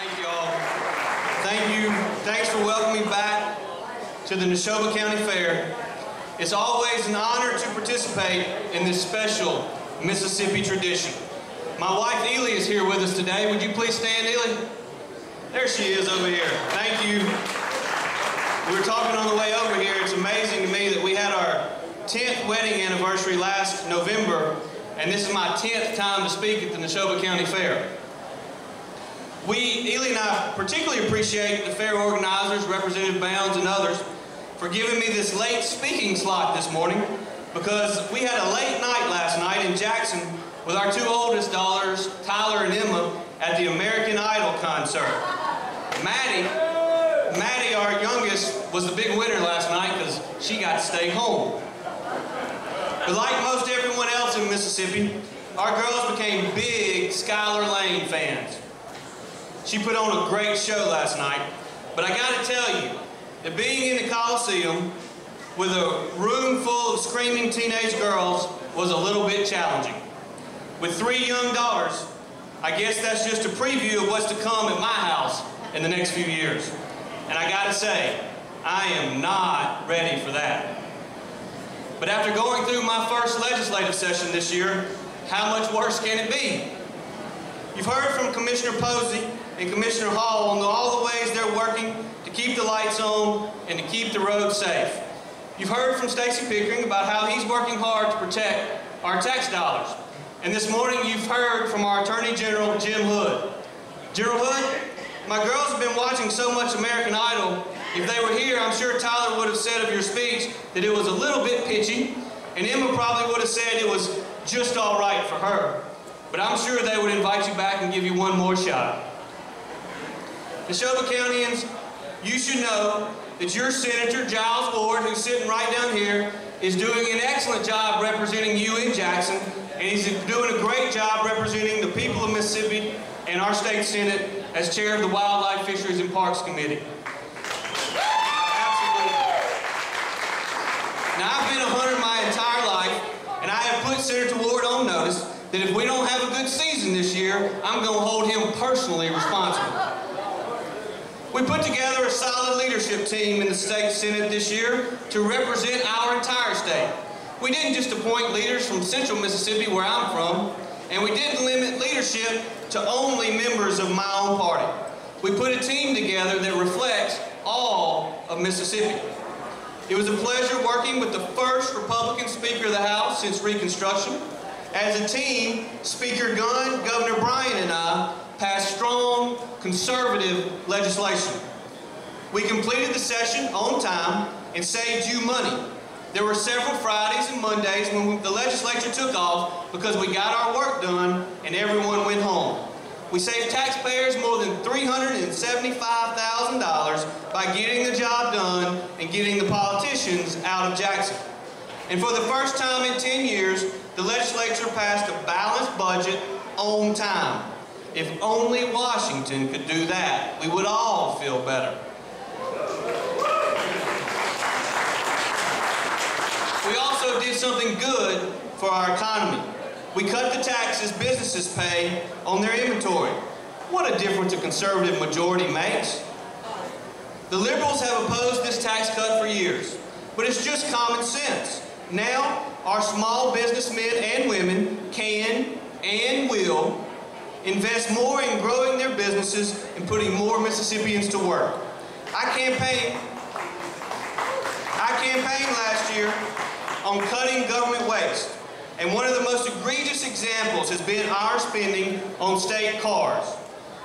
Thank you all. Thank you. Thanks for welcoming me back to the Neshoba County Fair. It's always an honor to participate in this special Mississippi tradition. My wife Ely is here with us today. Would you please stand, Ely? There she is over here. Thank you. We were talking on the way over here. It's amazing to me that we had our 10th wedding anniversary last November, and this is my 10th time to speak at the Neshoba County Fair. Ely and I particularly appreciate the fair organizers, Representative Bounds and others, for giving me this late speaking slot this morning, because we had a late night last night in Jackson with our two oldest daughters, Tyler and Emma, at the American Idol concert. Maddie, our youngest, was the big winner last night because she got to stay home. But like most everyone else in Mississippi, our girls became big Skylar Lane fans. She put on a great show last night, but I gotta tell you that being in the Coliseum with a room full of screaming teenage girls was a little bit challenging. With 3 young daughters, I guess that's just a preview of what's to come at my house in the next few years. And I gotta say, I am not ready for that. But after going through my first legislative session this year, how much worse can it be? You've heard from Commissioner Posey and Commissioner Hall on all the ways they're working to keep the lights on and to keep the roads safe. You've heard from Stacey Pickering about how he's working hard to protect our tax dollars. And this morning you've heard from our Attorney General, Jim Hood. General Hood, my girls have been watching so much American Idol. If they were here, I'm sure Tyler would have said of your speech that it was a little bit pitchy, and Emma probably would have said it was just all right for her. But I'm sure they would invite you back and give you one more shot. Neshoba Countyans, you should know that your Senator, Giles Ward, who's sitting right down here, is doing an excellent job representing you in Jackson, and he's doing a great job representing the people of Mississippi and our state Senate as chair of the Wildlife, Fisheries, and Parks Committee. Absolutely. Now, I've been a hunter my entire life, and I have put Senator Ward on notice that if we don't have a good season this year, I'm going to hold him personally responsible. We put together a solid leadership team in the state Senate this year to represent our entire state. We didn't just appoint leaders from central Mississippi, where I'm from, and we didn't limit leadership to only members of my own party. We put a team together that reflects all of Mississippi. It was a pleasure working with the first Republican Speaker of the House since Reconstruction. As a team, Speaker Gunn, Governor Bryan, and I passed strong, conservative legislation. We completed the session on time and saved you money. There were several Fridays and Mondays when the legislature took off because we got our work done and everyone went home. We saved taxpayers more than $375,000 by getting the job done and getting the politicians out of Jackson. And for the first time in 10 years, the legislature passed a balanced budget on time. If only Washington could do that, we would all feel better. We also did something good for our economy. We cut the taxes businesses pay on their inventory. What a difference a conservative majority makes. The liberals have opposed this tax cut for years, but it's just common sense. Now, our small businessmen and women can and will invest more in growing their businesses and putting more Mississippians to work. I campaigned last year on cutting government waste, and one of the most egregious examples has been our spending on state cars.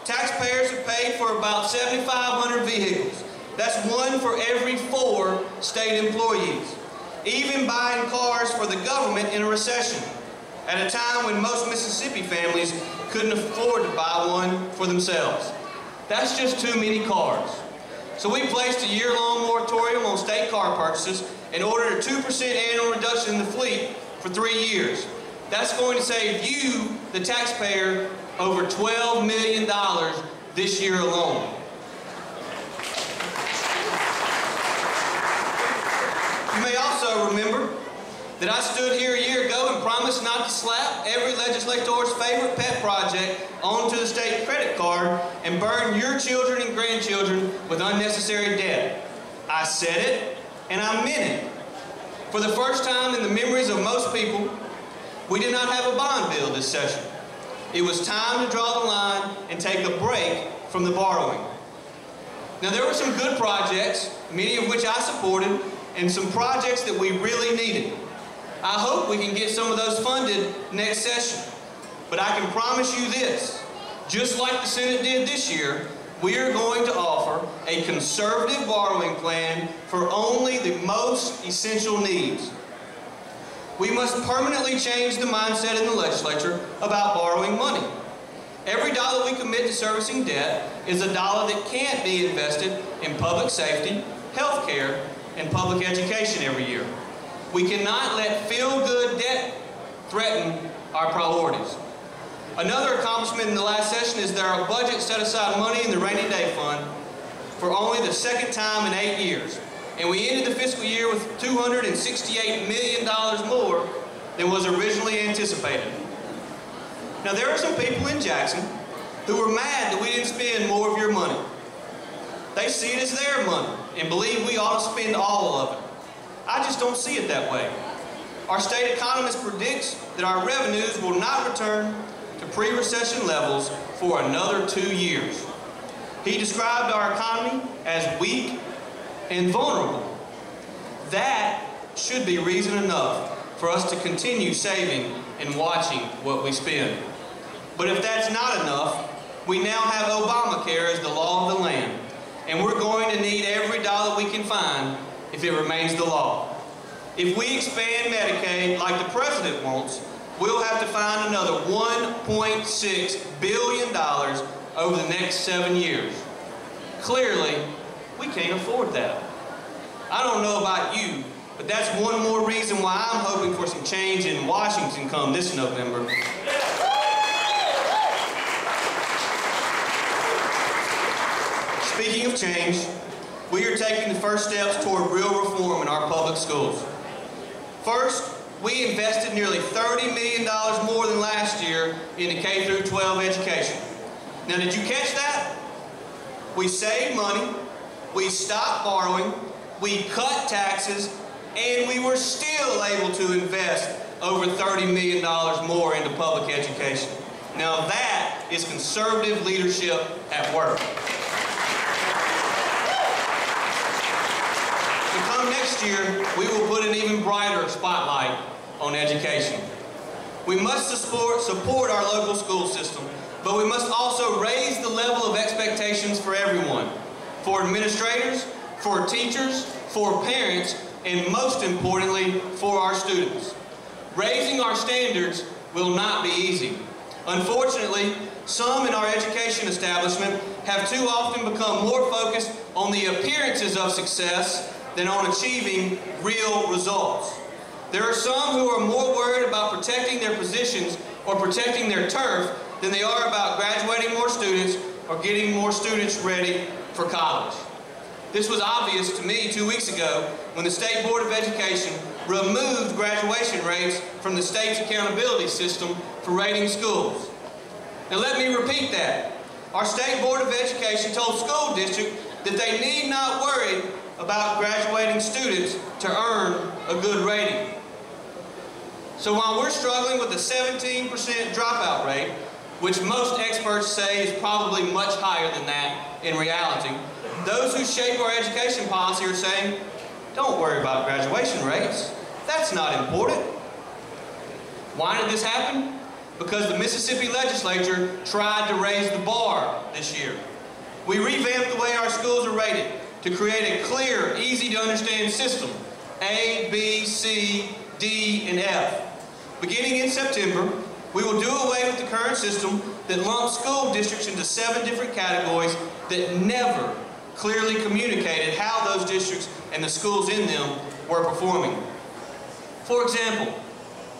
Taxpayers have paid for about 7,500 vehicles. That's 1 for every 4 state employees. Even buying cars for the government in a recession, at a time when most Mississippi families couldn't afford to buy one for themselves. That's just too many cars. So we placed a year-long moratorium on state car purchases and ordered a 2% annual reduction in the fleet for 3 years. That's going to save you, the taxpayer, over $12 million this year alone. You may also remember that I stood here a year ago and promised not to slap every legislator's favorite pet project onto the state credit card and burden your children and grandchildren with unnecessary debt. I said it, and I meant it. For the first time in the memories of most people, we did not have a bond bill this session. It was time to draw the line and take a break from the borrowing. Now, there were some good projects, many of which I supported, and some projects that we really needed. I hope we can get some of those funded next session. But I can promise you this, just like the Senate did this year, we are going to offer a conservative borrowing plan for only the most essential needs. We must permanently change the mindset in the legislature about borrowing money. Every dollar we commit to servicing debt is a dollar that can't be invested in public safety, health care, and public education every year. We cannot let feel-good debt threaten our priorities. Another accomplishment in the last session is that our budget set aside money in the rainy day fund for only the second time in 8 years. And we ended the fiscal year with $268 million more than was originally anticipated. Now, there are some people in Jackson who were mad that we didn't spend more of your money. They see it as their money and believe we ought to spend all of it. I just don't see it that way. Our state economist predicts that our revenues will not return to pre-recession levels for another 2 years. He described our economy as weak and vulnerable. That should be reason enough for us to continue saving and watching what we spend. But if that's not enough, we now have Obamacare as the law of the land, and we're going to need every dollar we can find if it remains the law. If we expand Medicaid like the president wants, we'll have to find another $1.6 billion over the next 7 years. Clearly, we can't afford that. I don't know about you, but that's one more reason why I'm hoping for some change in Washington come this November. Speaking of change, we are taking the first steps toward real reform in our public schools. First, we invested nearly $30 million more than last year in the K-12 education. Now, did you catch that? We saved money, we stopped borrowing, we cut taxes, and we were still able to invest over $30 million more into public education. Now that is conservative leadership at work. To come next year, we will put an even brighter spotlight on education. We must support our local school system, but we must also raise the level of expectations for everyone, for administrators, for teachers, for parents, and most importantly, for our students. Raising our standards will not be easy. Unfortunately, some in our education establishment have too often become more focused on the appearances of success than on achieving real results. There are some who are more worried about protecting their positions or protecting their turf than they are about graduating more students or getting more students ready for college. This was obvious to me 2 weeks ago when the State Board of Education removed graduation rates from the state's accountability system for rating schools. Now let me repeat that. Our State Board of Education told school districts that they need not worry about graduating students to earn a good rating. So while we're struggling with a 17% dropout rate, which most experts say is probably much higher than that in reality, those who shape our education policy are saying, don't worry about graduation rates. That's not important. Why did this happen? Because the Mississippi legislature tried to raise the bar this year. We revamped the way our schools are rated to create a clear, easy to understand system, A, B, C, D, and F. Beginning in September, we will do away with the current system that lumps school districts into 7 different categories that never clearly communicated how those districts and the schools in them were performing. For example,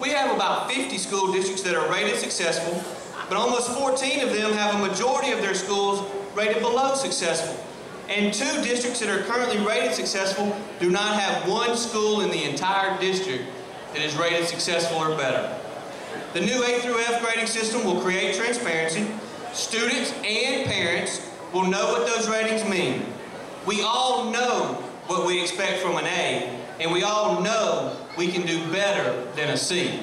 we have about 50 school districts that are rated successful, but almost 14 of them have a majority of their schools rated below successful. And 2 districts that are currently rated successful do not have 1 school in the entire district that is rated successful or better. The new A through F grading system will create transparency. Students and parents will know what those ratings mean. We all know what we expect from an A, and we all know we can do better than a C.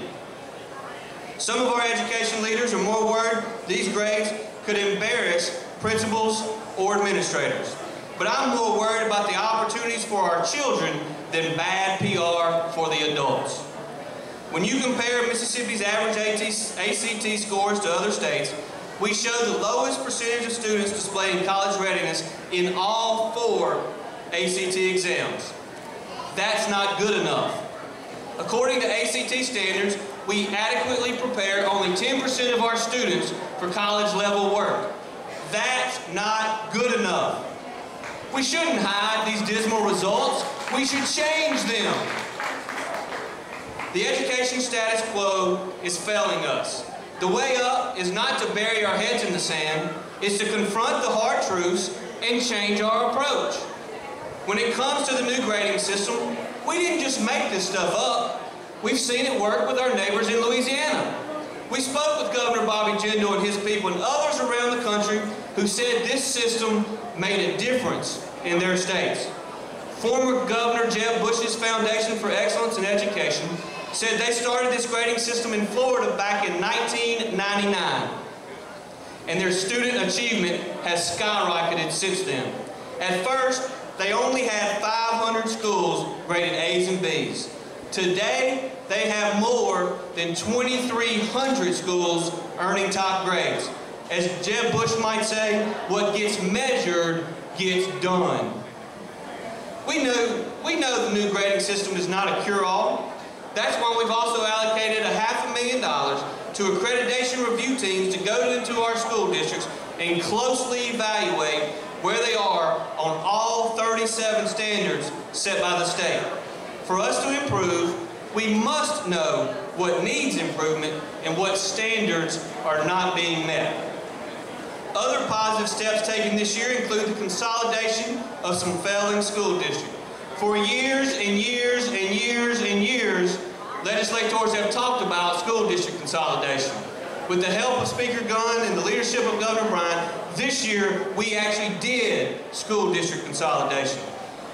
Some of our education leaders are more worried these grades could embarrass principals or administrators. But I'm more worried about the opportunities for our children than bad PR for the adults. When you compare Mississippi's average ACT scores to other states, we show the lowest percentage of students displaying college readiness in all 4 ACT exams. That's not good enough. According to ACT standards, we adequately prepare only 10% of our students for college level work. That's not good enough. We shouldn't hide these dismal results. We should change them. The education status quo is failing us. The way up is not to bury our heads in the sand, it's to confront the hard truths and change our approach. When it comes to the new grading system, we didn't just make this stuff up. We've seen it work with our neighbors in Louisiana. We spoke with Governor Bobby Jindal and his people and others around the country who said this system made a difference in their states. Former Governor Jeb Bush's Foundation for Excellence in Education said they started this grading system in Florida back in 1999. And their student achievement has skyrocketed since then. At first, they only had 500 schools graded A's and B's. Today, they have more than 2,300 schools earning top grades. As Jeb Bush might say, what gets measured gets done. We know the new grading system is not a cure-all. That's why we've also allocated $500,000 to accreditation review teams to go into our school districts and closely evaluate where they are on all 37 standards set by the state. For us to improve, we must know what needs improvement and what standards are not being met. Other positive steps taken this year include the consolidation of some failing school districts. For years and years and years and years, legislators have talked about school district consolidation. With the help of Speaker Gunn and the leadership of Governor Bryant, this year we actually did school district consolidation.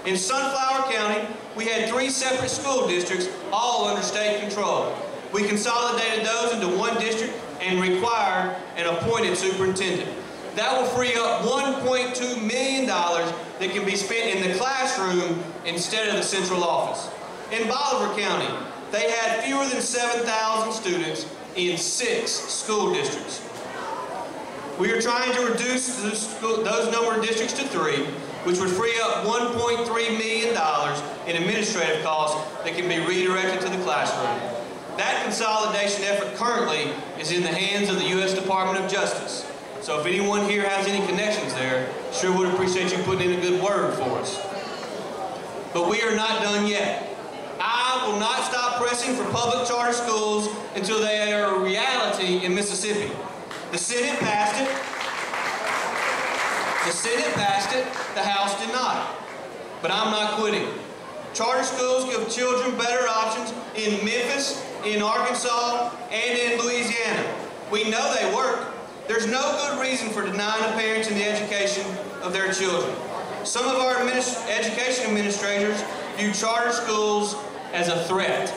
In Sunflower County, we had 3 separate school districts, all under state control. We consolidated those into one district and required an appointed superintendent. That will free up $1.2 million that can be spent in the classroom instead of the central office. In Bolivar County, they had fewer than 7,000 students in 6 school districts. We are trying to reduce those number of districts to 3, which would free up $1.3 million in administrative costs that can be redirected to the classroom. That consolidation effort currently is in the hands of the U.S. Department of Justice. So if anyone here has any connections there, sure would appreciate you putting in a good word for us. But we are not done yet. I will not stop pressing for public charter schools until they are a reality in Mississippi. The Senate passed it. The House did not. But I'm not quitting. Charter schools give children better options in Memphis, in Arkansas, and in Louisiana. We know they work. There's no good reason for denying the parents in the education of their children. Some of our education administrators view charter schools as a threat.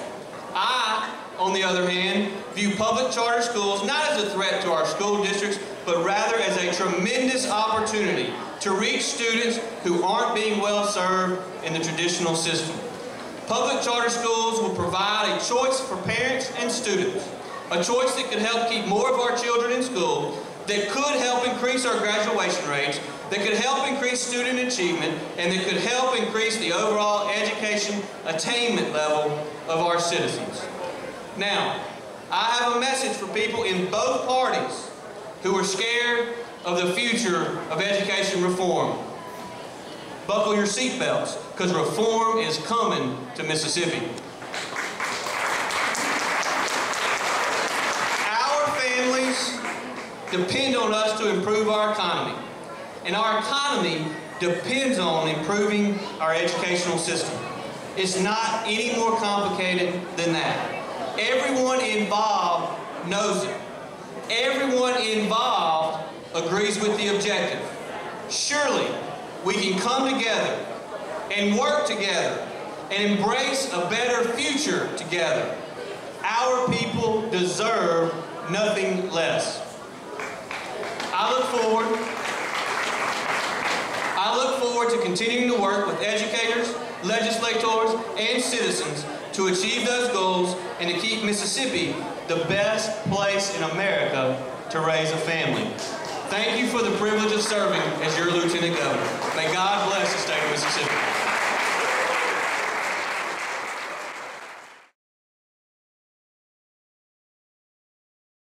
I, on the other hand, view public charter schools not as a threat to our school districts, but rather as a tremendous opportunity to reach students who aren't being well served in the traditional system. Public charter schools will provide a choice for parents and students, a choice that could help keep more of our children in school, that could help increase our graduation rates, that could help increase student achievement, and that could help increase the overall education attainment level of our citizens. Now, I have a message for people in both parties who are scared of the future of education reform. Buckle your seatbelts, because reform is coming to Mississippi. Our families depend on us to improve our economy. And our economy depends on improving our educational system. It's not any more complicated than that. Everyone involved knows it. Everyone involved agrees with the objective. Surely, we can come together and work together and embrace a better future together. Our people deserve nothing less. I look forward to continuing to work with educators, legislators, and citizens to achieve those goals and to keep Mississippi the best place in America to raise a family. Thank you for the privilege of serving as your Lieutenant Governor. May God bless the state of Mississippi.